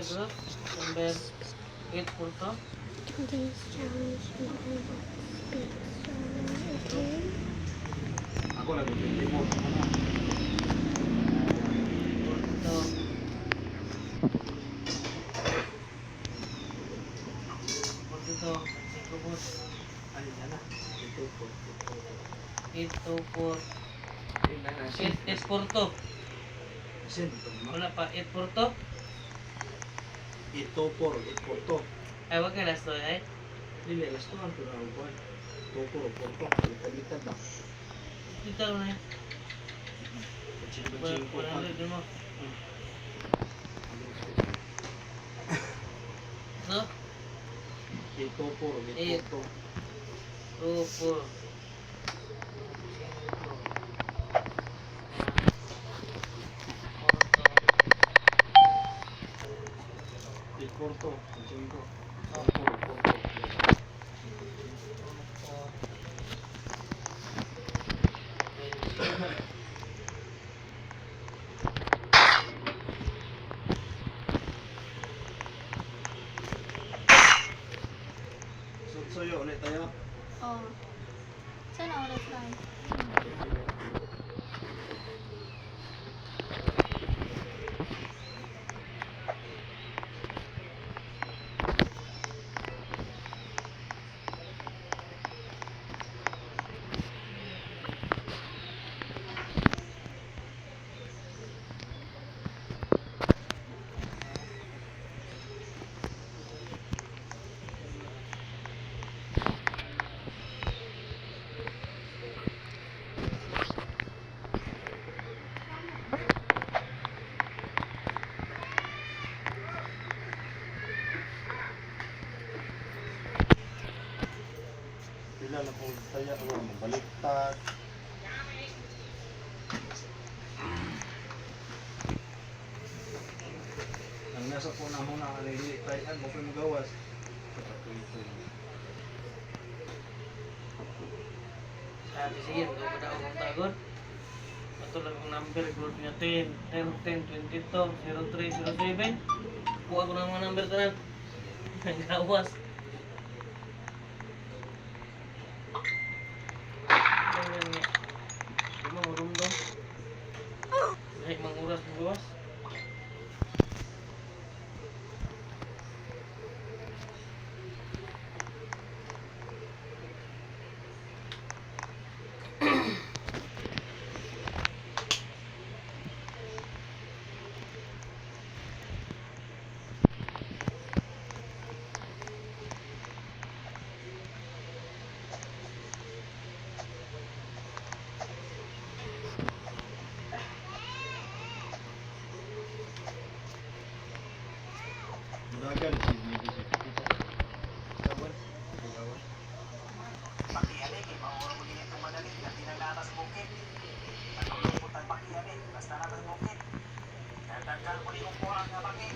group. Number 8 po to. This challenge involves speech. Okay. Ako nag-20 mo. Ito. Ito. Ito po. Ano yan na? Ito po. 824. 8 to. Asin, ito naman. Wala pa. 8 to. Ito po. Ito po. Ay, wag ka last to ay. Dili, last one. Pero ako po. Ito po. Ito po. Litad na. Dito na yun. Paching po. 100 mo. No? Ito po. Eight. Ito po. 2, 4. Porto, paching po. Suyo ulit tayo. Oh. Sana ulit tayo. Pila na kung tayo ang baliktad. Ang nasa po na muna ang nilili tayo mo po magawas. Sabi sige, ito pa akong tagon. Ito lang ang number, group niya 10, 10, 10, 22, 03, 07. Kuha ko ng mga number tanan. Nagawas. Ito mga rumdom. Kahit mga oras magawas. Dagan si Bibi si Pito. Kawan. Kawan. Pakiali, mauro mo din itong madali na tinagatas bukid. At ang basta natas bukid. Dagdagan mo rin yung kurang na bangin.